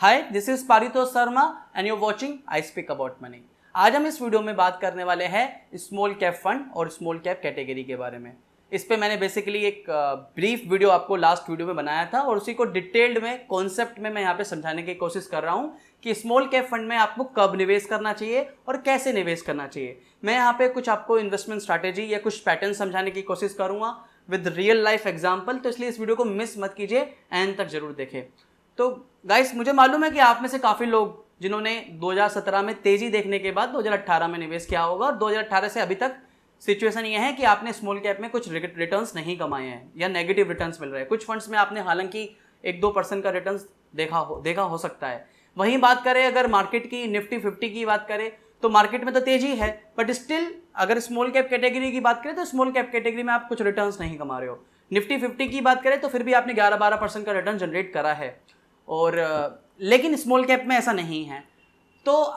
Hi, this is Paritosh Sharma and you watching I speak about money. आज हम इस video में बात करने वाले हैं स्मॉल कैप फंड और स्मॉल कैप कैटेगरी के बारे में। इस पे मैंने बेसिकली एक ब्रीफ वीडियो आपको लास्ट वीडियो में बनाया था और उसी को डिटेल्ड में कॉन्सेप्ट में मैं यहाँ पे समझाने की कोशिश कर रहा हूँ कि स्मॉल कैप फंड में आपको कब निवेश करना चाहिए और कैसे निवेश करना चाहिए। मैं यहाँ पे कुछ आपको इन्वेस्टमेंट स्ट्रैटेजी या कुछ पैटर्न समझाने की कोशिश करूँगा विद रियल लाइफ एग्जाम्पल, तो इसलिए इस वीडियो को मिस मत कीजिए, एंड तक जरूर देखें। तो गाइस, मुझे मालूम है कि आप में से काफ़ी लोग जिन्होंने 2017 में तेज़ी देखने के बाद 2018 में निवेश किया होगा और 2018 से अभी तक सिचुएशन ये है कि आपने स्मॉल कैप में कुछ रिटर्न्स नहीं कमाए हैं या नेगेटिव रिटर्न्स मिल रहे हैं। कुछ फंड्स में आपने हालांकि 1-2% का रिटर्न्स देखा हो सकता है। वहीं बात करें अगर मार्केट की, निफ्टी 50 की बात करें तो मार्केट में तो तेज़ी है, बट स्टिल अगर स्मॉल कैप कैटेगरी की बात करें तो स्मॉल कैप कैटेगरी में आप कुछ रिटर्न्स नहीं कमा रहे हो। निफ्टी 50 की बात करें तो फिर भी आपने 11-12% का रिटर्न जनरेट करा है, और लेकिन स्मॉल कैप में ऐसा नहीं है। तो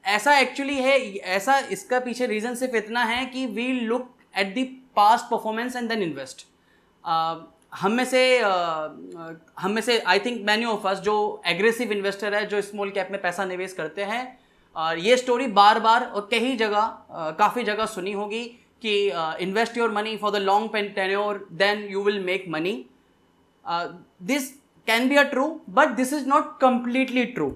ऐसा एक्चुअली है, ऐसा इसका पीछे रीज़न सिर्फ इतना है कि we look at the past performance and then invest. हम में से I think many of us जो एग्रेसिव इन्वेस्टर है, जो स्मॉल कैप में पैसा निवेश करते हैं, ये स्टोरी बार बार और कई जगह, काफ़ी जगह सुनी होगी कि invest your money for the long tenure then you will make money. This can be a true, but this is not completely true.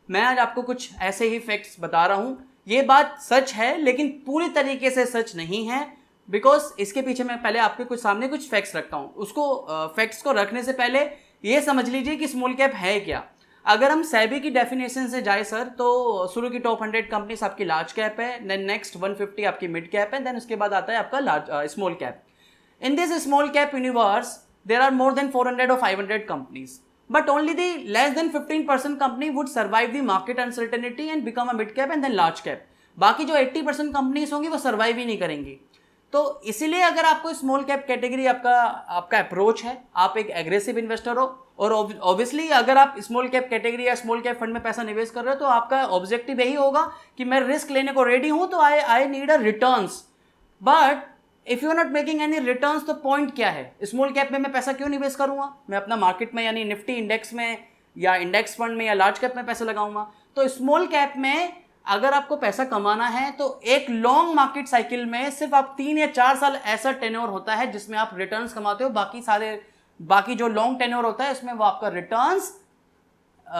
मैं आज आपको कुछ ऐसे ही फैक्ट्स बता रहा हूँ। ये बात सच है लेकिन पूरी तरीके से सच नहीं है, बिकॉज इसके पीछे मैं पहले आपके कुछ सामने कुछ फैक्ट्स रखता हूँ। उसको फैक्ट्स को रखने से पहले ये समझ लीजिए कि स्मॉल कैप है क्या। अगर हम सेबी की डेफिनेशन से जाए सर, तो शुरू की टॉप 100 कंपनीज आपकी लार्ज कैप है, देन नेक्स्ट 150 आपकी मिड कैप है, देन उसके बाद आता है आपका small cap. In this small cap universe there are more than 400 or 500 companies, but only the less than 15% company would survive the market uncertainty and become a mid cap and then large cap. बाकी जो 80% companies होंगी वो survive ही नहीं करेंगी। तो इसीलिए अगर आपको स्मॉल कैप कैटेगरी आपका अप्रोच है, आप एक एग्रेसिव इन्वेस्टर हो, और ऑब्वियसली अगर आप स्मॉल कैप कैटेगरी या स्मॉल कैप फंड में पैसा निवेश कर रहे हो तो आपका ऑब्जेक्टिव यही होगा कि मैं रिस्क लेने को रेडी हूं, तो I need a returns. But if you are not making any returns, तो पॉइंट क्या है? स्मॉल कैप में मैं पैसा क्यों निवेश करूंगा? मैं अपना मार्केट में यानी निफ्टी इंडेक्स में या इंडेक्स फंड में या लार्ज कैप में पैसा लगाऊंगा। तो स्मॉल कैप में अगर आपको पैसा कमाना है तो एक लॉन्ग मार्केट साइकिल में सिर्फ आप 3 या 4 साल ऐसा टेन्योर होता है जिसमें आप रिटर्न्स कमाते हो। बाकी जो लॉन्ग टेन्योर होता है उसमें वो आपका रिटर्न्स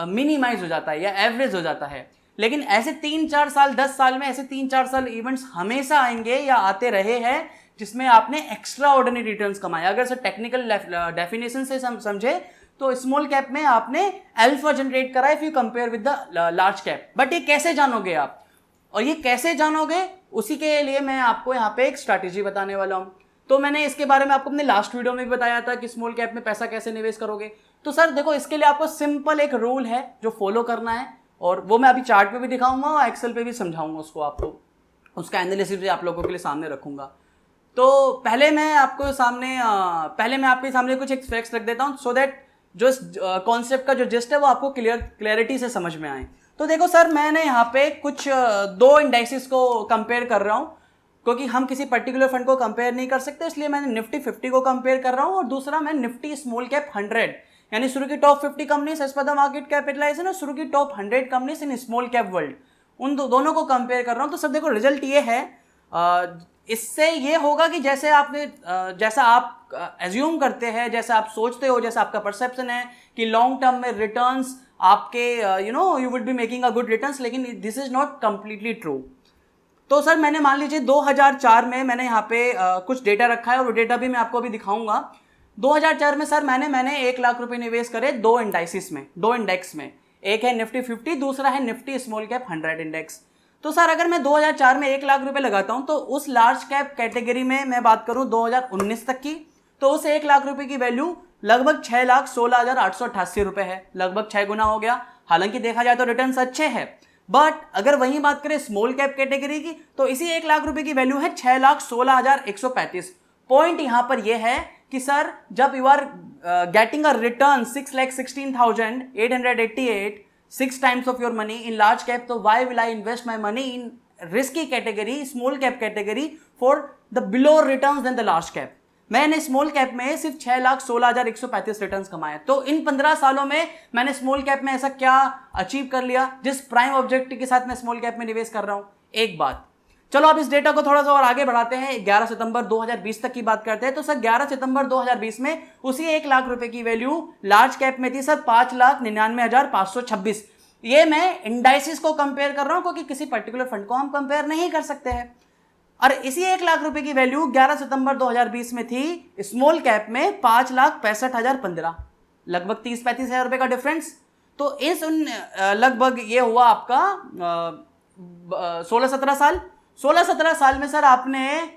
मिनिमाइज हो जाता है या एवरेज हो जाता है। लेकिन ऐसे 3-4 साल, 10 साल में ऐसे 3-4 साल इवेंट्स हमेशा आएंगे या आते रहे हैं जिसमें आपने एक्स्ट्रा ऑर्डिनरी रिटर्न्स कमाए। अगर सर टेक्निकल डेफिनेशन से समझे तो स्मॉल कैप में आपने अल्फा जनरेट करा if you compare with the large cap. But ये कैसे जानोगे आप, और ये कैसे जानोगे उसी के लिए मैं आपको यहाँ पे एक स्ट्रैटेजी बताने वाला हूँ। तो मैंने इसके बारे में आपको अपने लास्ट वीडियो में भी बताया था कि स्मॉल कैप में पैसा कैसे निवेश करोगे। तो सर देखो, इसके लिए आपको सिंपल एक रूल है जो फॉलो करना है, और वो मैं अभी चार्ट पे भी दिखाऊंगा और एक्सेल पे भी समझाऊंगा उसको आपको, उसका एनालिसिस भी आप लोगों के लिए सामने रखूंगा। तो पहले मैं आपके सामने कुछ एक फैक्ट्स रख देता हूँ, सो दैट जो कॉन्सेप्ट का जो जिस्ट है वो आपको क्लैरिटी से समझ में आए। तो देखो सर, मैंने यहाँ पे कुछ 2 इंडेक्सेस को कंपेयर कर रहा हूँ, क्योंकि हम किसी पर्टिकुलर फंड को कंपेयर नहीं कर सकते, इसलिए मैंने निफ्टी 50 को कंपेयर कर रहा हूँ, और दूसरा मैं निफ्टी स्मॉल कैप 100 यानी शुरू की top 50 companies as per the market capitalization और शुरू की top 100 companies in small cap world, उन दोनों को कंपेयर कर रहा हूँ। तो सर देखो, रिजल्ट ये है, इससे ये होगा कि जैसा आप एज्यूम करते हैं, जैसा आप सोचते हो, जैसा आपका परसेप्शन है कि लॉन्ग टर्म में रिटर्न्स आपके you will be making a good returns, लेकिन this is not completely true. तो सर मैंने मान लीजिए 2004 में मैंने यहाँ पे कुछ डेटा रखा है, और वो डेटा भी मैं आपको अभी दिखाऊंगा। 2004 में सर मैंने 1 लाख रुपए निवेश करे 2 इंडेक्स में। एक है निफ्टी 50, दूसरा है निफ्टी स्मॉल कैप 100 इंडेक्स। तो सर अगर मैं 2004 में 1 लाख रुपए लगाता हूं, तो उस लार्ज कैप कैटेगरी में मैं बात करूं 2019 तक की, तो उस 1 लाख रुपए की वैल्यू लगभग 6,16,888 रुपए है, लगभग 6 गुना हो गया। हालांकि देखा जाए तो रिटर्न्स अच्छे हैं, बट अगर वहीं बात करें स्मॉल कैप कैटेगरी की, तो इसी 1 लाख रुपए की वैल्यू है 6,16,135। पॉइंट यहां पर यह है कि सर जब you are getting a return 6,16,888, 6 times of your money in large cap, so why will I invest my money in risky category, small cap category for the below returns than the large cap? मैंने small cap में सिर्फ 6,16,135 returns कमाए। तो इन 15 सालों में मैंने small cap में ऐसा क्या अचीव कर लिया जिस प्राइम ऑब्जेक्टिव के साथ मैं स्मॉल कैप में निवेश कर रहा हूं? एक बात, चलो अब इस डेटा को थोड़ा सा और आगे बढ़ाते हैं, 11 सितंबर 2020 तक की बात करते हैं। तो सर 11 सितंबर 2020 में उसी 1 लाख रुपए की वैल्यू लार्ज कैप में थी सर 5,99,526। ये मैं इंडाइसिस को कंपेयर कर रहा हूं क्योंकि किसी पर्टिकुलर फंड को हम कंपेयर नहीं कर सकते हैं। और इसी 1 लाख रुपए की वैल्यू 11 सितंबर 2020 में थी स्मॉल कैप में 5,65,015, लगभग 30-35 हजार रुपए का डिफरेंस। तो इस लगभग ये हुआ आपका 16-17 साल। 16-17 साल में सर आपने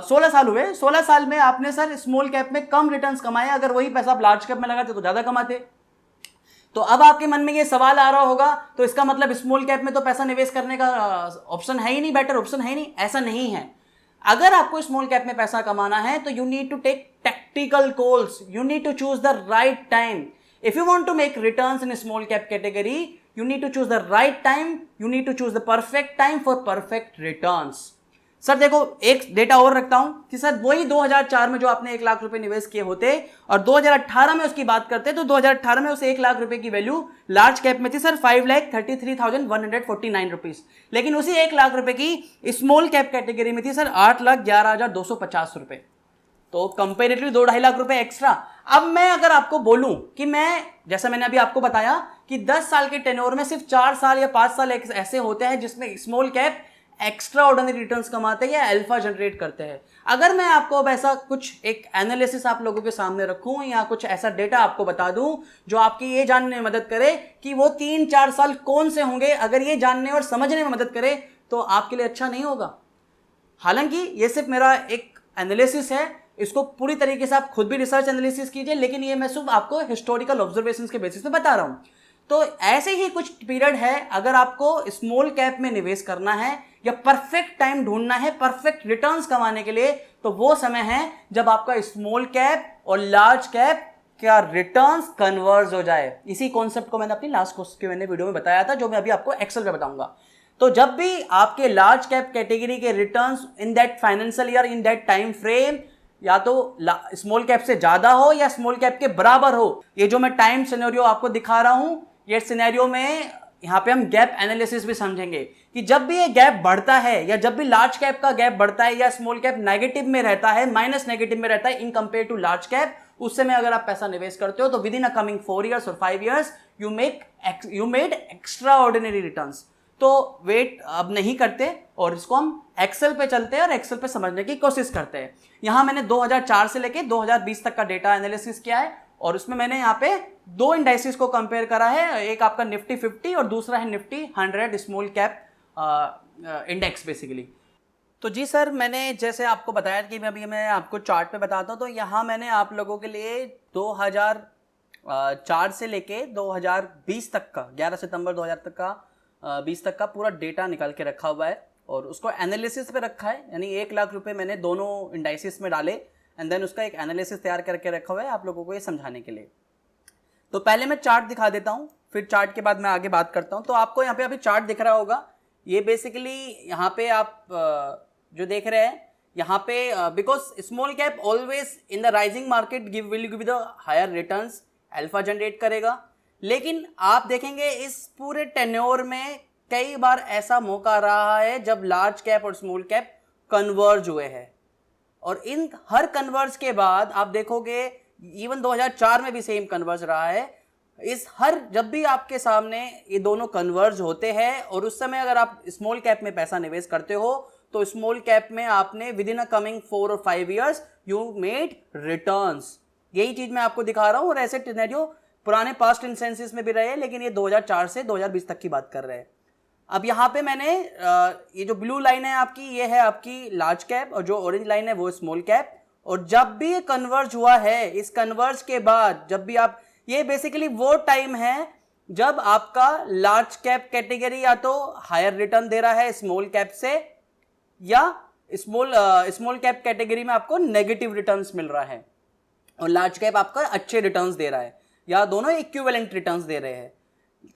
16 साल हुए, 16 साल में आपने सर स्मॉल कैप में कम रिटर्न्स कमाए। अगर वही पैसा आप लार्ज कैप में लगाते तो ज्यादा कमाते। तो अब आपके मन में ये सवाल आ रहा होगा, तो इसका मतलब स्मॉल कैप में तो पैसा निवेश करने का ऑप्शन है ही नहीं, बेटर ऑप्शन है ही नहीं। ऐसा नहीं है। अगर आपको स्मॉल कैप में पैसा कमाना है तो you need to take tactical calls, you need to choose the right time. If you want to make returns in small cap category, you need to choose the right time, you need to choose the perfect time for perfect returns। Sir देखो एक data और रखता हूं कि sir वही 2004 में जो आपने 1 लाख रुपए निवेश किए होते और 2018 में उसकी बात करते तो 2018 में उस 1 लाख रुपए की वैल्यू लार्ज कैप में थी सर 5,33,149 रुपीज, लेकिन उसी 1 लाख रुपए की स्मॉल कैप कैटेगरी में थी सर 8,11,250 रुपए। तो कंपेरेटिवली 2-2.5 लाख रुपए एक्स्ट्रा। अब मैं अगर आपको बोलूं कि मैं, जैसा मैंने अभी आपको बताया कि 10 साल के टेन्योर में सिर्फ 4 साल या 5 साल ऐसे होते हैं जिसमें small cap extra ordinary returns कमाते हैं या अल्फा जनरेट करते हैं। अगर मैं आपको अब ऐसा कुछ एक एनालिसिस आप लोगों के सामने रखूं या कुछ ऐसा डेटा आपको बता दूं जो आपकी ये जानने में मदद करे कि वो 3-4 साल कौन से होंगे, अगर ये जानने और समझने में मदद करे तो आपके लिए अच्छा नहीं होगा। हालांकि ये सिर्फ मेरा एक एनालिसिस है, इसको पूरी तरीके से आप खुद भी रिसर्च एनालिसिस कीजिए, लेकिन ये मैं सिर्फ आपको हिस्टोरिकल ऑब्जर्वेशंस के बेसिस पे बता रहा हूं। तो ऐसे ही कुछ पीरियड है, अगर आपको स्मॉल कैप में निवेश करना है या परफेक्ट टाइम ढूंढना है परफेक्ट रिटर्न्स कमाने के लिए, तो वो समय है जब आपका स्मॉल कैप और लार्ज कैप का रिटर्न्स कन्वर्ज हो जाए। इसी कॉन्सेप्ट को मैंने अपनी लास्ट क्वेश्चन वीडियो में बताया था, जो मैं अभी आपको एक्सेल पे बताऊंगा। तो जब भी आपके लार्ज कैप कैटेगरी के returns in that financial year, in that time frame, या तो स्मॉल कैप से ज्यादा हो या स्मॉल कैप के बराबर हो, ये जो मैं टाइम सिनेरियो आपको दिखा रहा हूं, ये सिनेरियो में यहां पे हम गैप एनालिसिस भी समझेंगे कि जब भी ये गैप बढ़ता है या जब भी लार्ज कैप का गैप बढ़ता है या स्मॉल कैप नेगेटिव में रहता है, माइनस नेगेटिव में रहता है in compare to large cap, उस समय अगर आप पैसा निवेश करते हो तो within a coming 4 years और 5 years you made extraordinary returns. तो वेट अब नहीं करते और इसको हम एक्सेल पे चलते हैं और एक्सेल पे समझने की कोशिश करते हैं। यहां मैंने 2004 से लेके 2020 तक का डेटा एनालिसिस किया है और उसमें मैंने यहाँ पे 2 इंडाइसिस को कंपेयर करा है, एक आपका निफ्टी 50 और दूसरा है Nifty 100 small cap index basically. तो जी सर, मैंने जैसे आपको बताया कि मैं आपको चार्ट पे बताता हूँ, तो यहाँ मैंने आप लोगों के लिए 2004 से लेके 2020 तक का, 11 सितंबर 2000 तक का 20 तक का पूरा डेटा निकाल के रखा हुआ है और उसको एनालिसिस पे रखा है। यानी 1 लाख रुपए मैंने दोनों इंडाइसिस में डाले एंड देन उसका एक एनालिसिस तैयार करके रखा हुआ है आप लोगों को ये समझाने के लिए। तो पहले मैं चार्ट दिखा देता हूँ, फिर चार्ट के बाद मैं आगे बात करता हूँ। तो आपको यहाँ पे अभी चार्ट दिख रहा होगा, ये बेसिकली यहाँ पे आप जो देख रहे हैं यहाँ पे, because small cap always in the rising market will give the higher returns, alpha generate करेगा। लेकिन आप देखेंगे इस पूरे टेन्योर में कई बार ऐसा मौका रहा है जब लार्ज कैप और स्मॉल कैप कन्वर्ज हुए हैं और इन हर कन्वर्ज के बाद आप देखोगे इवन 2004 में भी सेम कन्वर्ज रहा है। इस हर जब भी आपके सामने ये दोनों कन्वर्ज होते हैं और उस समय अगर आप स्मॉल कैप में पैसा निवेश करते हो तो स्मॉल कैप में आपने विद इन अ कमिंग 4 और 5 years यू मेड रिटर्न्स। यही चीज मैं आपको दिखा रहा हूं और ऐसे सिनेरियो पुराने पास्ट इंस्टेंसेस में भी रहे, लेकिन ये 2004 से 2020 तक की बात कर रहे हैं। अब यहाँ पे मैंने ये जो ब्लू लाइन है आपकी, ये है आपकी लार्ज कैप और जो ऑरेंज लाइन है वो स्मॉल कैप। और जब भी ये कन्वर्ज हुआ है, इस कन्वर्ज के बाद जब भी आप, ये बेसिकली वो टाइम है जब आपका लार्ज कैप कैटेगरी या तो हायर रिटर्न दे रहा है स्मॉल कैप से, या स्मॉल कैप कैटेगरी में आपको नेगेटिव रिटर्न्स मिल रहा है और लार्ज कैप आपका अच्छे रिटर्न्स दे रहा है, या दोनों इक्विवेलेंट रिटर्न्स दे रहे हैं।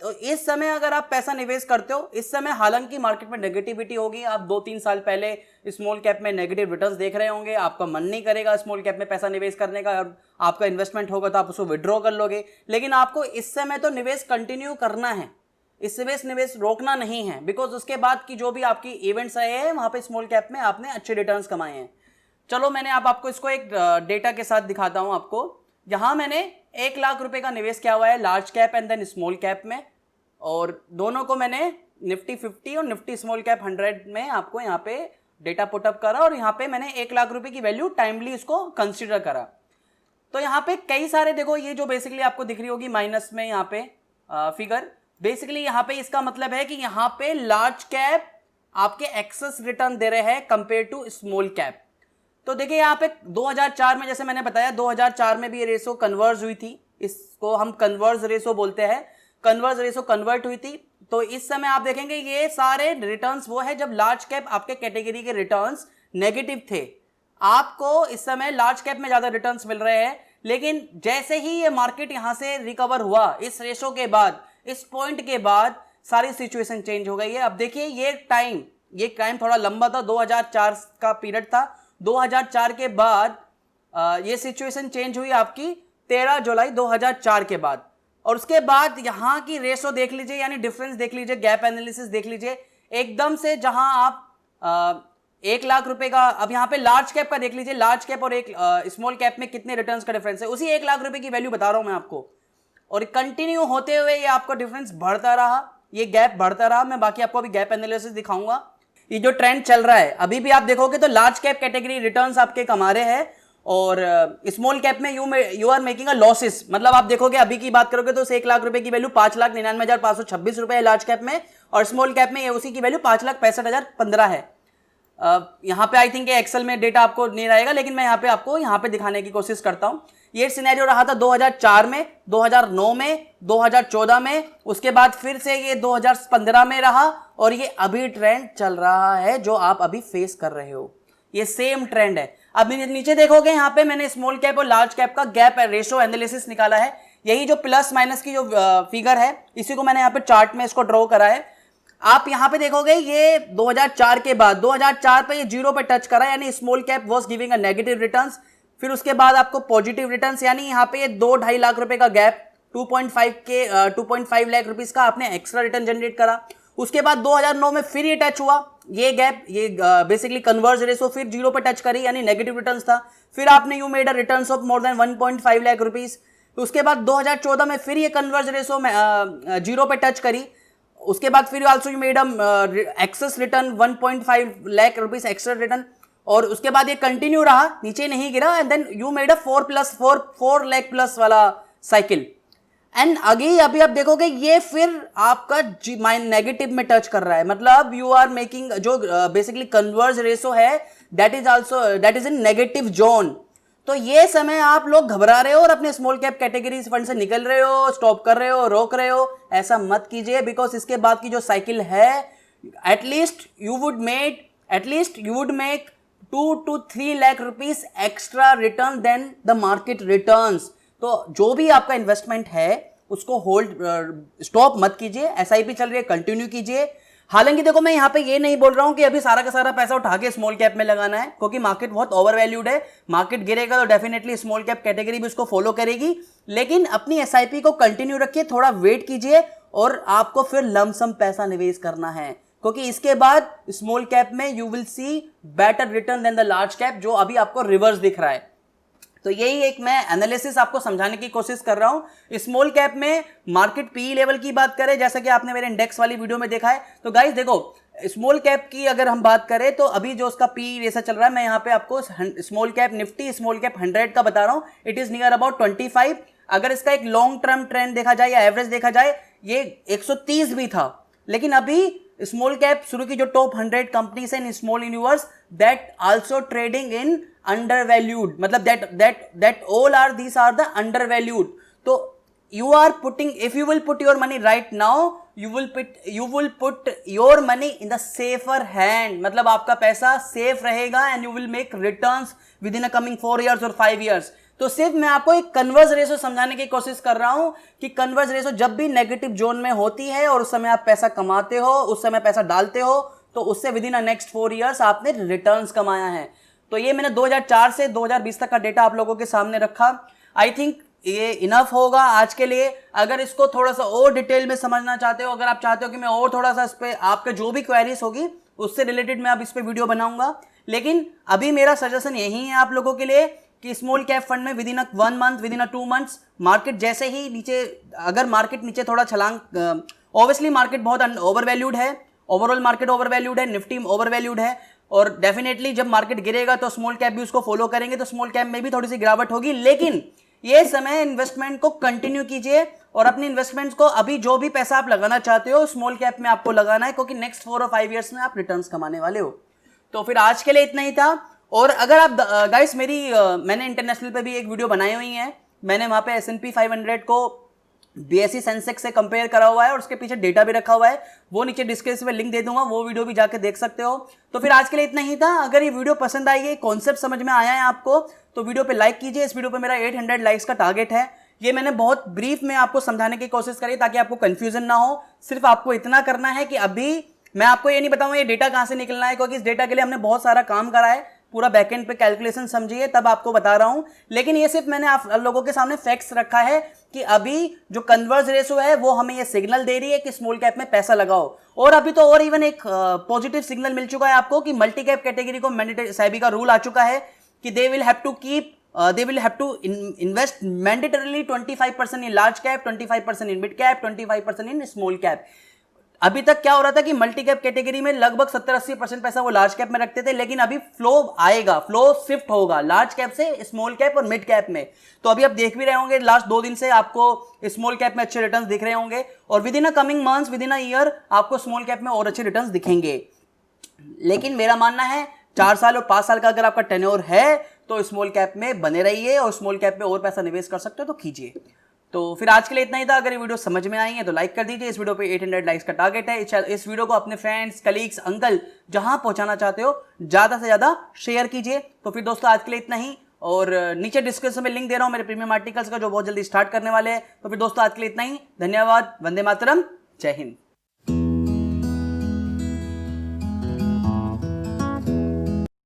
तो इस समय अगर आप पैसा निवेश करते हो, इस समय हालांकि मार्केट में नेगेटिविटी होगी, आप 2-3 साल पहले स्मॉल कैप में नेगेटिव रिटर्न्स देख रहे होंगे, आपका मन नहीं करेगा स्मॉल कैप में पैसा निवेश करने का, आपका इन्वेस्टमेंट होगा तो आप उसको विड्रॉ कर लोगे, लेकिन आपको इस समय तो निवेश कंटिन्यू करना है, इस निवेश रोकना नहीं है, बिकॉज उसके बाद की जो भी आपकी इवेंट्स आए हैं वहां पे स्मॉल कैप में आपने अच्छे रिटर्न्स कमाए हैं। चलो मैंने आपको इसको एक डेटा के साथ दिखाता हूं आपको। यहां मैंने 1 लाख रुपए का निवेश किया हुआ है large cap and then small cap में, और दोनों को मैंने निफ्टी 50 और निफ्टी स्मॉल कैप 100 में आपको यहाँ पे डेटा पुटअप करा, और यहाँ पे मैंने 1 लाख रुपए की वैल्यू टाइमली इसको कंसिडर करा। तो यहाँ पे कई सारे देखो, ये जो बेसिकली आपको दिख रही होगी माइनस में यहाँ पे फिगर, बेसिकली यहाँ पे इसका मतलब है कि यहाँ पे लार्ज कैप आपके एक्सेस रिटर्न दे रहे हैं कंपेयर टू स्मॉल कैप। तो देखिए यहाँ पे 2004 में, जैसे मैंने बताया 2004 में भी ये रेशो कन्वर्ज हुई थी, इसको हम कन्वर्ज रेशो बोलते हैं, कन्वर्ज रेशो कन्वर्ट हुई थी। तो इस समय आप देखेंगे ये सारे रिटर्न्स वो है जब लार्ज कैप आपके कैटेगरी के रिटर्न्स नेगेटिव थे। आपको इस समय लार्ज कैप में ज्यादा रिटर्न्स मिल रहे हैं, लेकिन जैसे ही ये मार्केट यहां से रिकवर हुआ इस रेशो के बाद, इस पॉइंट के बाद सारी सिचुएशन चेंज हो गई है। अब देखिए ये टाइम थोड़ा लंबा था, 2004 का पीरियड था। 2004 के बाद ये सिचुएशन चेंज हुई आपकी 13 जुलाई 2004 के बाद, और उसके बाद यहां की रेशो देख लीजिए, यानी डिफरेंस देख लीजिए, गैप एनालिसिस देख लीजिए, एकदम से जहां आप 1 लाख रुपए का, अब यहां पे लार्ज कैप का देख लीजिए, लार्ज कैप और एक स्मॉल कैप में कितने रिटर्न्स का डिफरेंस है, उसी 1 लाख रुपए की वैल्यू बता रहा हूं मैं आपको, और कंटिन्यू होते हुए ये आपका डिफरेंस बढ़ता रहा, ये गैप बढ़ता रहा। मैं बाकी आपको अभी गैप एनालिसिस दिखाऊंगा। ये जो ट्रेंड चल रहा है अभी भी आप देखोगे तो लार्ज कैप कैटेगरी रिटर्न्स आपके कमा रहे हैं, और स्मॉल कैप में you are making a losses. मतलब आप देखोगे अभी की बात करोगे तो 1 लाख रुपए की वैल्यू 5,99,526 रुपए है लार्ज कैप में, और स्मॉल कैप में ये उसी की वैल्यू 5,65,015 है। यहाँ पे आई थिंक एक्सेल में डेटा आपको नहीं रहेगा, लेकिन मैं यहाँ पे दिखाने की कोशिश करता हूँ। ये सिनेरियो रहा था 2004 में, 2009 में, 2014 में, उसके बाद फिर से ये 2015 में रहा, और ये अभी ट्रेंड चल रहा है जो आप अभी फेस कर रहे हो, ये सेम ट्रेंड है। अब नीचे देखोगे यहाँ पे मैंने स्मॉल कैप और लार्ज कैप का गैप रेशो एनालिसिस निकाला है। यही जो प्लस माइनस की जो फिगर है इसी को मैंने यहाँ पे चार्ट में इसको ड्रॉ करा है। आप यहां पे देखोगे ये 2004 के बाद 2004 पे ये 0 पे टच करा, यानी small cap was giving a negative returns. फिर उसके बाद आपको पॉजिटिव रिटर्न्स, यानी यहां पे ये 2-2.5 लाख रुपए का गैप, 2.5 लाख रुपीस का आपने एक्स्ट्रा रिटर्न जनरेट करा। उसके बाद 2009 में फिर ये टच हुआ, ये गैप, ये बेसिकली कन्वर्ज रेशो फिर 0 पे टच करी, यानी नेगेटिव रिटर्न्स था। फिर आपने you made a returns of more than 1.5 lakh rupees. उसके बाद 2014 में फिर ये कन्वर्ज रेशो 0 पे टच करी। उसके बाद फिर also you made excess return 1.5 lakh rupees extra return, और उसके बाद ये कंटिन्यू रहा, नीचे नहीं गिरा, and then you made a 4 lakh plus वाला साइकिल। एंड अभी आप देखोगे ये फिर आपका नेगेटिव में टच कर रहा है, मतलब यू आर मेकिंग जो बेसिकली कन्वर्ज रेशो है that is in negative zone. तो ये समय आप लोग घबरा रहे हो और अपने स्मॉल कैप कैटेगरी फंड से निकल रहे हो, स्टॉप कर रहे हो, रोक रहे हो, ऐसा मत कीजिए, बिकॉज इसके बाद की जो साइकिल है atleast you would make 2 to 3 lakh rupees extra return then the market returns. तो जो भी आपका इन्वेस्टमेंट है उसको होल्ड स्टॉप मत कीजिए, एसआईपी चल रही है कंटिन्यू कीजिए। हालांकि देखो मैं यहाँ पे ये नहीं बोल रहा हूँ कि अभी सारा का सारा पैसा उठा के स्मॉल कैप में लगाना है, क्योंकि मार्केट बहुत ओवर वैल्यूड है, मार्केट गिरेगा तो डेफिनेटली स्मॉल कैप कैटेगरी भी उसको फॉलो करेगी, लेकिन अपनी एसआईपी को कंटिन्यू रखिए, थोड़ा वेट कीजिए, और आपको फिर लमसम पैसा निवेश करना है, क्योंकि इसके बाद स्मॉल कैप में you will see better return then the large cap, जो अभी आपको रिवर्स दिख रहा है। तो यही एक मैं एनालिसिस आपको समझाने की कोशिश कर रहा हूं। स्मॉल कैप में मार्केट पी लेवल की बात करें, जैसा कि आपने मेरे इंडेक्स वाली वीडियो में देखा है, तो गाइस देखो स्मॉल कैप की अगर हम बात करें तो अभी जो उसका पी जैसा चल रहा है, मैं यहाँ पे आपको small cap Nifty small cap 100 का बता रहा हूँ, इट इज नियर अबाउट 25। अगर इसका एक लॉन्ग टर्म ट्रेंड देखा जाए या एवरेज देखा जाए ये 130 भी था, लेकिन अभी स्मॉल कैप शुरू की जो top 100 companies in small universe that also trading in undervalued, मतलब that all are these are the undervalued. तो you are putting, if you will put your money right now, you will put your money in the safer hand, मतलब आपका पैसा safe रहेगा and you will make returns within a coming 4 years or 5 years. तो सिर्फ मैं आपको एक converse ratio समझाने की कोशिश कर रहा हूं कि कन्वर्स रेशो जब भी नेगेटिव जोन में होती है और उस समय आप पैसा कमाते हो, उस समय पैसा डालते हो, तो उससे विद इन नेक्स्ट 4 ईयर्स आपने रिटर्न्स कमाया है। तो ये मैंने 2004 से 2020 तक का डेटा आप लोगों के सामने रखा। आई थिंक ये इनफ होगा आज के लिए। अगर इसको थोड़ा सा और डिटेल में समझना चाहते हो, अगर आप चाहते हो कि मैं और थोड़ा सा इस पर आपके जो भी क्वेरीज होगी उससे रिलेटेड मैं अब इस पर वीडियो बनाऊंगा, लेकिन अभी मेरा सजेशन यही है आप लोगों के लिए कि स्मॉल कैप फंड में with in 1 month, with in 2 months market जैसे ही नीचे, अगर मार्केट नीचे थोड़ा छलांग, ऑब्वियसली मार्केट बहुत ओवर वैल्यूड है, ओवरऑल मार्केट ओवर वैल्यूड है, निफ्टी ओवर वैल्यूड है, और डेफिनेटली जब मार्केट गिरेगा तो स्मॉल कैप भी उसको फॉलो करेंगे, तो स्मॉल कैप में भी थोड़ी सी गिरावट होगी। लेकिन ये समय इन्वेस्टमेंट को कंटिन्यू कीजिए और अपनी इन्वेस्टमेंट्स को, अभी जो भी पैसा आप लगाना चाहते हो स्मॉल कैप में आपको लगाना है, क्योंकि नेक्स्ट 4 और 5 ईयर्स में आप रिटर्न्स कमाने वाले हो। तो फिर आज के लिए इतना ही था। और अगर आप गाइस मैंने इंटरनेशनल पे भी एक वीडियो बनाई हुई है, मैंने वहां पे S&P 500 को BSE सेंसेक्स से कंपेयर करा हुआ है और उसके पीछे डेटा भी रखा हुआ है, वो नीचे डिस्क्रिप्शन में लिंक दे दूंगा, वो वीडियो भी जाके देख सकते हो। तो फिर आज के लिए इतना ही था। अगर ये वीडियो पसंद आई है, कॉन्सेप्ट समझ में आया है आपको, तो वीडियो पे लाइक कीजिए। इस वीडियो पे मेरा 800 लाइक्स का टारगेट है। ये मैंने बहुत ब्रीफ में आपको समझाने की कोशिश करी ताकि आपको कंफ्यूजन ना हो। सिर्फ आपको इतना करना है कि अभी मैं आपको ये नहीं बताऊंगा ये डेटा कहां से निकलना है, क्योंकि इस डेटा के लिए हमने बहुत सारा काम करा है, पूरा बैकएंड पे कैलकुलेशन समझिए, तब आपको बता रहा हूं। लेकिन ये सिर्फ मैंने आप लोगों के सामने फैक्ट्स रखा है कि अभी जो कन्वर्स रेशो है वो हमें ये सिग्नल दे रही है कि स्मॉल कैप में पैसा लगाओ। और अभी तो और इवन एक पॉजिटिव सिग्नल मिल चुका है आपको कि मल्टी कैप कैटेगरी को मैंडेटरी, सेबी का रूल आ चुका है कि they will have to invest mandatorily 25% in large cap, 25% in mid cap, 25% in small cap. अभी तक क्या हो रहा था कि मल्टी कैप कैटेगरी में लगभग 70-80% पैसा वो लार्ज कैप में रखते थे, लेकिन अभी फ्लो आएगा, फ्लो शिफ्ट होगा लार्ज कैप से स्मॉल कैप और मिड कैप में। तो अभी आप देख भी रहे होंगे लास्ट 2 दिन से आपको स्मॉल कैप में अच्छे रिटर्न्स दिख रहे होंगे, और with in a coming months, with in a year आपको स्मॉल कैप में और अच्छे रिटर्न्स दिखेंगे। लेकिन मेरा मानना है 4 साल और 5 साल का अगर आपका टेन्योर है तो स्मॉल कैप में बने रहिए, और स्मॉल कैप में और पैसा निवेश कर सकते हो तो कीजिए। तो फिर आज के लिए इतना ही था। अगर ये वीडियो समझ में आई है तो लाइक कर दीजिए। इस वीडियो पे 800 लाइक्स का टारगेट है। इस वीडियो को अपने फ्रेंड्स, कलीग्स, अंकल जहां पहुंचाना चाहते हो ज्यादा से ज्यादा शेयर कीजिए। तो फिर दोस्तों आज के लिए इतना ही, और नीचे डिस्क्रिप्शन में लिंक दे रहा हूं मेरे प्रीमियम आर्टिकल्स का जो बहुत जल्दी स्टार्ट करने वाले हैं। तो फिर दोस्तों आज के लिए इतना ही। धन्यवाद। वंदे मातरम। जय हिंद।